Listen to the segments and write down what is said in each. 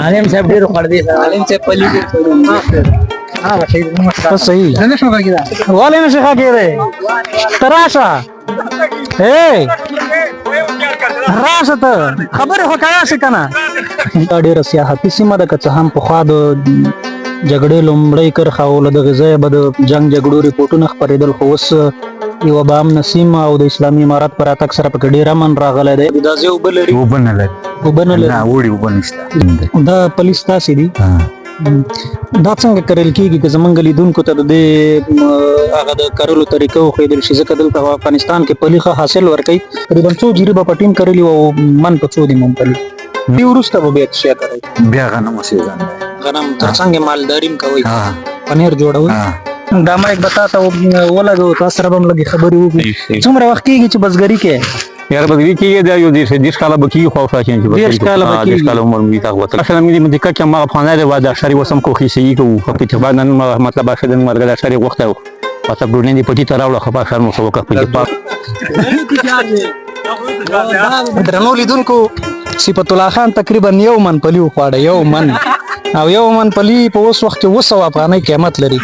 عالم صاحب ډیر خور دی عالم صاحب پلی صحیح والے نشي کېده تراشه راشه ته خبره خو کایا شي کنه دا ډیره سیاحتي سیمه ده که څه هم پخوا د جګړې لومړی کرښه او له دغې ځایه به د جنګ جګړو ریپورټونه خپرېدل خو اوس یوه بام سیمه او د اسلامي امارت په راتګ سره پکې ډېر امن راغلی دی دا ځای اوبه لري اوبه نه لري وړي اوبه نشته دا پولیس تاسې دي دا څنګه کرل کېږي که زمونږ لیدونکو ته د دې هغه د کرلو طریقه وښودل شي ځکه دلته په افغانستان کې پلي ښه حاصل ورکوي تقریبا څو جیرې به په ټیم کرلي او من په څو دي ممپلي دې وروسته به بیا څه کوئ بیا غنم سیزن دی غنم تر څنګه مالداري هم کوئ پنیر جوړوئ دا مایک به تا ته ولګو تا سره به هم لږې خبرې وکړو څومره وخت کېږي چې بزګري کې یار بزګري کېږي دا یو 10 کاله به کېږي خو فاشین چې 10 کاله به کېږي 10 کاله عمر مې تاسو وته مثلا مې مدکه کې ما افغانه ده واده شری وسم کوخي سي کو په اتفاق نن مطلب اشه د مرګ د شری وخت او مطلب ډونې دی پټي تراوله خو په شر مو سوکه په پاک درنو لیدونکو صفت الله خان تقریبا یو من پلی وخواړه یو من او یو من پلی په اوس وخت کې 200 افغانۍ قیمت لري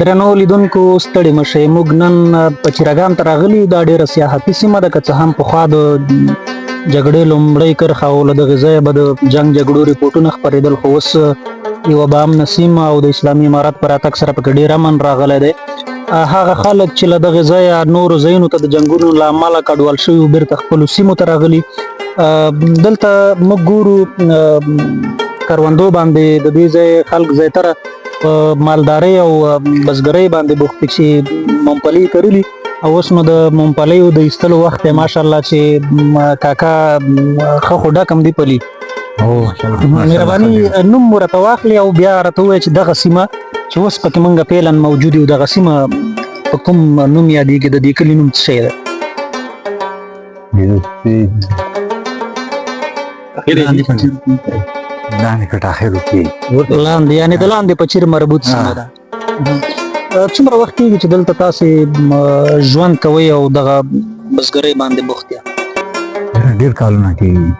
درنو لیدونکو ستړي مشئ موږ نن پچیراګام ته راغلي دا ډېره سیاحتي سیمه ده که څه هم پخوا د جګړې لومړی کرښه او له دغې ځایه به د جنګ جګړو ریپورټونه خپرېدل خو اوس یوه بامنه سیمه او د اسلامي امارت په راتګ سره پکې ډېر امن راغلی دی هغه خلک چې له دغې ځایه نورو ځایونو ته د جنګونو له امله کډوال شوي بیرته خپلو سیمو ته راغلي دلته موږ ګورو کروندو باندې د دې ځای خلک زیاتره مالدارۍ او بزګرۍ باندې بوخت دي چې ممپلي کرلي او اوس نو د ممپلیو د ایستلو وخت دی ماشاءالله چې کاکا ښه خو ډک هم دي پلي مهرباني نوم ورته واخلي او بیا راته ووایي چې دغه سیمه چې اوس پکې موږ فعلا موجود یو دغه سیمه په کوم نوم یادېږي د دې کلي نوم څه شی دی لاندې کټاخرو کې لاندې یعنې د لاندې په چیر مربوط سیمه ده څومره وخت کېږي چې دلته تاسې ژوند کوئ او دغه بزګرۍ باندې بوخت یاست ډېر کالونه کېږي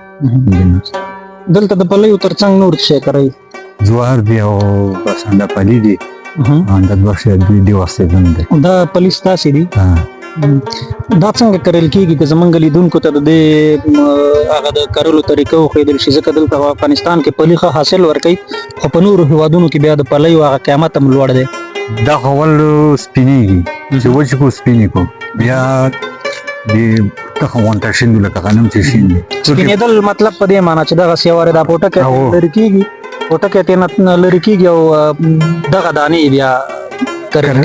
دلته د پلیو تر څنګ نور څه شی کوئ جوار دی او بس انده پلی دی انده دوه شی دی واسطه دی دا پلی ستاسې دي دا څنګه کرل کېږي که زمونږ لیدونکو ته د دې هغه د کرلو طریقه وښودل شي ځکه دلته په افغانستان کې پلي ښه حاصل ورکوي خو په نورو هېوادونو کې بیا د پلیو هغه قیمت هم لوړ دی دا خو اول سپینېږي چې وچ کو سپینې کو بیا د تخم غونډه شیندو لکه غنم چې شیندي سپینېدل مطلب په دې معنا چې دغسې یوارې دا پوټکی لرې کېږي پوټکی ترېنه لرې کېږي او دغه دانې بیا کرل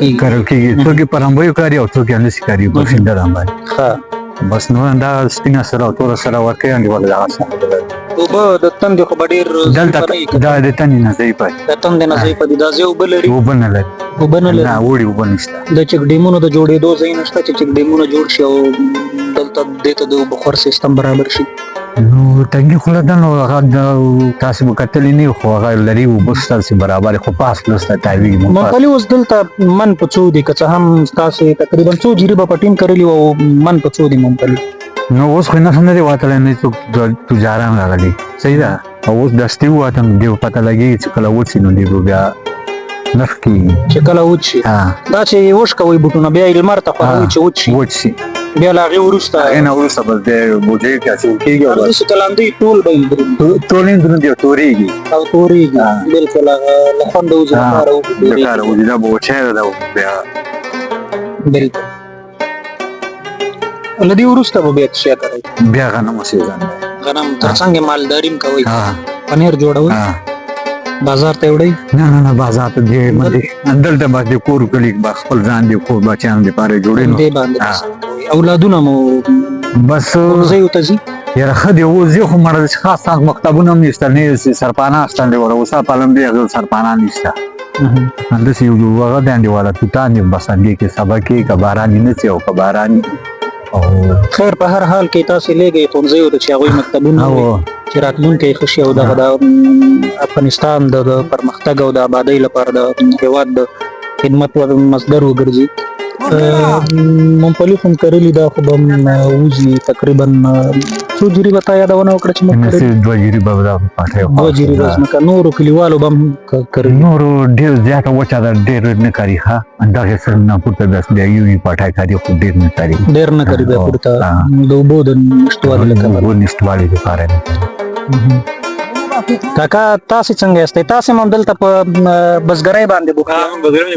کېږي څوک یې په رمبیو کاري او څوک یې هندسي کاري په شینده رمبی بس نو دا سپینه سره او توره سره ورکوي انډیواله دغه څه اوبه د تندې خو به ډېر دلته دا د تندې نه ضعیفه د تندې نه ضعیفه دي دا ځای اوبه لري اوبه نه لري نه وړي اوبه نشته د چک ډیمونو د جوړېدو ځایونه شته چې چک ډیمونه جوړ شي او دلته دې ته د اوبه خور سیستم برابر شي نو تنګي خوله ده نو هغه تاسې به کتلي نه خو هغه لري اوبه ستاسې برابر خو پاس پلس ته تاویږي ممپلي اوس دلته من په څو دي که څه هم ستاسې تقریبا څو جیرې به په ټیم کرلي او من په څو دي ممپلي نو اوس خو نه دی وتلی نه څوک تجاران راغلي صحیح ده او اوس دستي ووتم دې به پته لګېږي چې کله وچ شي نو دې به بیا نرخ کېږي چې کله وچ شي دا چې وش کوئ بوټونه بیا یې لمر ته خوروئ چې وچ شي بیا له هغې وروسته هغې نه وروسته بس بیا بوجۍ کې اچول کېږي داسې که لاندې ټول به یې ټول یې دروند او تورېږي بلکل هغه له خونده وځي لپاره وځي دا به وچی ده بیا بلکل له دې وروسته به بیا څه شی کوئ بیا غنم سیزن دی غنم تر څنګ مالداري هم کوئ پنیر جوړوئ بازار ته وړي نه بازار ته دی دلته باندې کور کلی با خپل ځان دی کور بچیان دی پاره جوړې نو دې باندې اولادونه مو بس زه یو تزي یاره خدي و زه خو مړ خاص مکتبونه هم نشته نه سرپانا ستند وره وسه پالم دی سرپانا نشته اندس یو هغه باندې والا توتان بس دې کې سبا کې کباران نه څه او کباران او خیر په هر حال کې تاسو لګي خونځي او چې هغه مکتبونه چې راتلونکي خوشي او د افغانستان د پرمختګ او د آبادی لپاره د هیواد د خدمت او مصدر وګرځي مونږ هم کړلی دا خو به وځي تقریبا څو جری وتا یادونه وکړه چې موږ کړی 2 جری به دا پټه 2 جری بس مکه نورو کلیوالو به کړی نورو ډیر زیاته وچا دا ډیر نه کوي ها اندازه سره نه پورته داس دی یو پټه کوي خو ډیر نه کوي به پورته د وبو د نشټوالي لپاره نشټوالي لپاره کاکا تاسو څنګه یاست تاسو هم دلته په بزګرۍ باندې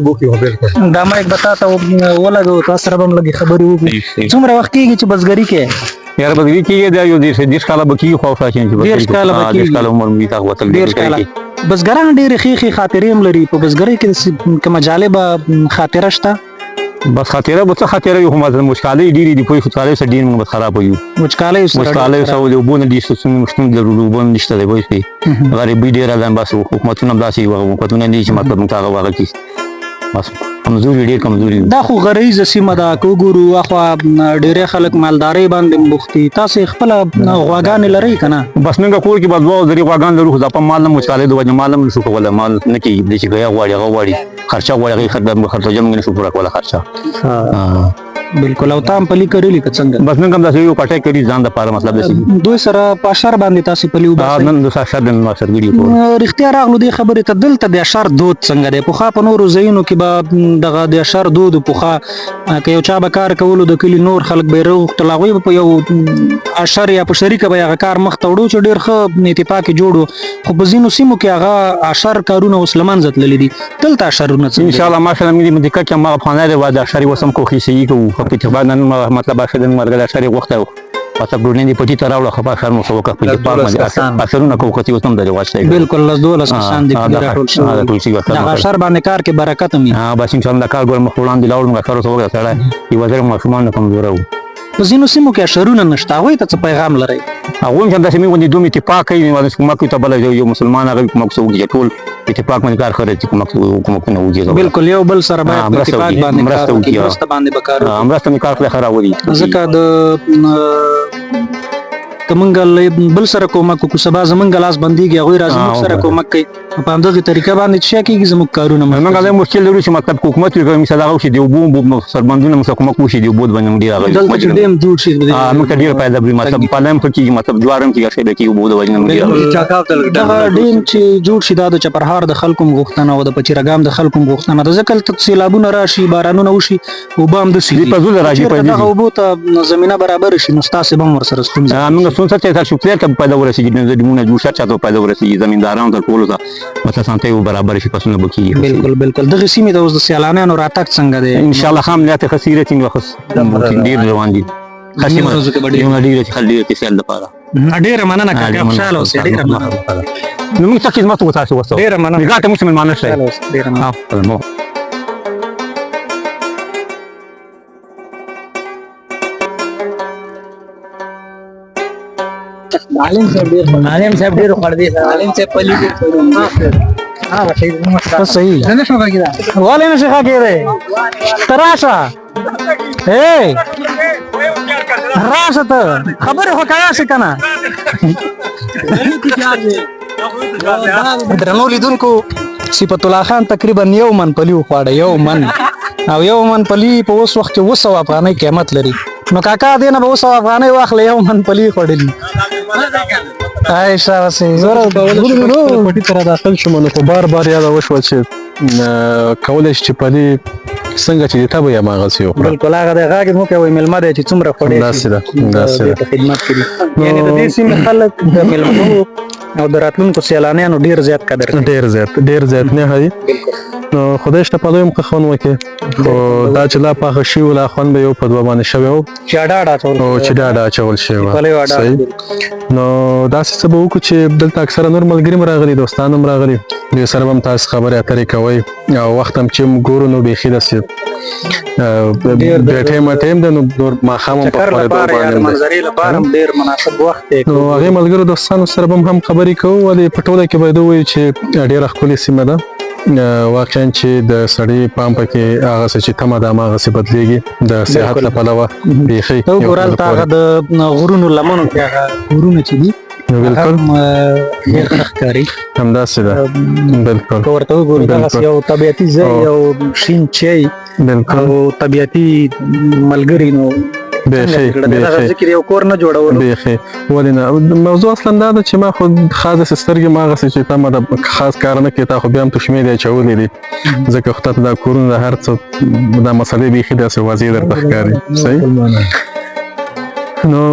بوکي دا ما یک بتا ته ولګو تاسو سره هم لګي خبرې وکړي څومره وخت کېږي چې بزګرۍ کې یار بزګرۍ کې دا یو دیش کاله بکی خو فاشین چې دیش کاله عمر می تا وتل بزګران ډېر خېخي خاطرې هم لري په بزګرۍ کې کومه جالبه خاطره شته بس خاطره به څه خاطره یو هم مشکله ډیری دی په خاطره سره ډیر موږ خراب یو مشکله سره د وبونه دي څه مشتون ضروري وبونه نشته دی وایي غریبي ډیر ده بس حکومتونه داسې حکومتونه دي چې مطلب موږ هغه واغ کی بس کمزوري ډیر کمزوري دا خو غریزه سیمه ده کوګورو اخوا ډیره خلک مالداري باندې مختی تاسو خپل غواګان لري کنه بس موږ کور کې بس وو ذری غواګان لرو خو په مال نه مشکله د وجه مال نه شو کوله مال نه کی د چې غیا غواړي خرچه غواړي خرچه جمع نه شو پورا کوله خرچه بالکل او تام پلی کړلی که څنګه بس موږ هم دا یو پټه کړی ځان د پاره مطلب دسی دوی سره پاشر باندې تاسو پلی وباسي نن د شر د نو سرګړي کو رښتیا راغلو دی خبره ته دلته د شر دود څنګه دی په خا په نورو زینو کې به دغه د شر دود په خا کې یو چا به کار کولو د کلی نور خلک به روغ تلاغوي په یو اشر یا په شریکه به هغه کار مخ ته وړو چې ډیر ښه اتفاق جوړو خو په زینو سیمو کې هغه اشر کارونه مسلمان ذات للی دي دلته اشرونه ان شاء الله ماشاءالله موږ د ککه ما افغانای د واده اشر وسم کوخي سي کو په اتفاق نن مطلب اشر د مرګ اشر وخت او مطلب ګورنې دی پټی تراوله خو په اشر مو سوکه په اتفاق باندې اشرونه کوختی وسم د واچي بالکل لز دولس کسان دي راټول شو دا اشر باندې کار کې برکت مې بس ان شاء الله کار ګور مخولان دی لاول موږ کار سوګه سره یو وزر ماشومان کمزور وو په ځینو سیمو کې اشرونه نشته هغوی ته څه پیغام لرئ هغوی هم همداسې موږ باندې دوم اتفاق کوي کومک ته بله یو مسلمان هغه کومک څه وکړي ټول اتفاق باندې کار کوي چې کومکونه وکړي بالکل یو بل سره باید په اتفاق باندې مرسته وکړي مرسته باندې به کار وکړي مرسته مې کار کړی ښه راولي ځکه د که موږ بل سره کومک وکړو سبا زموږ لاس بندېږي هغوی راځي موږ سره کومک کوي په همدغې طریقه باندې چې کېږي زموږ کارونه موږ دا مشکل لرو چې مطلب حکومت وکړي مثال هغه وشي د اوبو سربندونه موږ کومک وشي د اوبو باندې موږ ډېر هغه دلته چې ډیم جوړ شي موږ ته ډېر فایده وي مطلب پالم کېږي مطلب جوار هم کېږي ښه کېږي اوبو د وجې نه موږ دغه ډیم چې جوړ شي دا د چپرهار د خلکو هم غوښتنه او د پچیرګام د خلکو هم غوښتنه ده ځکه هلته سیلابونه راشي بارانونه وشي اوبه همداسې دي دغه اوبو ته زمینه برابر شي نو ستاسې به هم ورسره ستونزه موږ ستونزه ته شکریه ته پیدا ورسېږي ډیمونه جوړ شه چاته پیدا ورسېږي زمیندارانو ته ټولو ته مطلب سانته یو برابر شي پسونه به کېږي بالکل دغې سیمې ته اوس د سیلانیانو راتګ څنګه دی ان شاء الله ښه عملیات ښه سیره ټینګ وخت ډېر روان دي ډېره چې خلک ډېره کې سیل دپاره ډېره مننه کاکا خوشحاله اوسې ډېره مننه نو موږ څه خدمت وکړو تاسو وسو ډېره مننه نګاه ته موږ مېلمانه شئ ډېره مننه معلم صاحب ډېر خوړ دي معلم صاحب پلی صحیح والے نشي ښه کېدی ته راشه راشه ته خبرې خو کوه شي که نه درنو لیدونکو صفت الله خان تقریبا 1 من پلی وخواړه 1 من او 1 من پلی په اوس وخت کې 200 افغانۍ قیمت لري نو کاکا دې نه به 200 افغانۍ واخله 1 من پلی خوړلي عایشه وسې زوره پټي ته داخل شوم نو په بار یاد وشوه چې کولی شي چې پلي څنګه چې ته به یې هماغسې وخوره بالکل هغه دی غاګې مو کوئ مېلمه دی چې څومره خوړی داسې ده په خدمت کې دي یعنې د دې سیمې خلک د مېلمنو او د راتلونکو سیلانیانو ډېر زیات قدر کوي ډېر زیات نه دي نو خدای شته په دویم خوند وکړي خو دا چې لا پاخه شي و لا خوند به یو په دوه باندې شوی و چې اډاډ اچول او چې ډاډ اچول شوی و پلو اډاډ صحیح نو داسې څه به وکړو چې دلته اکثره نور ملګري هم راغلي دوستان هم راغلي دوی سره به هم تاسو خبرې اترې کوئ او وخت هم چې ګورو نو بیخي داسې بیا ټایم دی نو نور ماښام هم په خپلېدو باندې دی منظرې لپاره هم ډېر مناسب وخت دی نو هغې ملګرو دوستانو سره به هم خبرې کوو ولې په ټوله کې باید ووایو چې ډېره ښکلې سیمه ده واقعا چې د سړي پام پکې هغسې چې تمه ده هماغسې بدلېږي د سیاحت له پلوه بیخي ته وګوره هلته هغه د غرونو لمنو کې هغه غرونه چې دي بالکل هم ډېر ښه ښکاري همداسې ده بالکل که ورته وګورو دغسې یو طبیعتي ځای یو شین چای بالکل او طبیعتي ملګري نو بیخي دغه ذکر یو کور نه جوړولو بیخي ولې نه موضوع اصلا دا ده چې ما خو خاص سترګې ما هغسې چې تمه ده خاص کار نه کوي تا خو بیا هم تشمې دی اچولې دي ځکه خو تا ته دا کورونه د هر څه دا مسلې بیخي داسې واضح درته ښکاري صحیح نو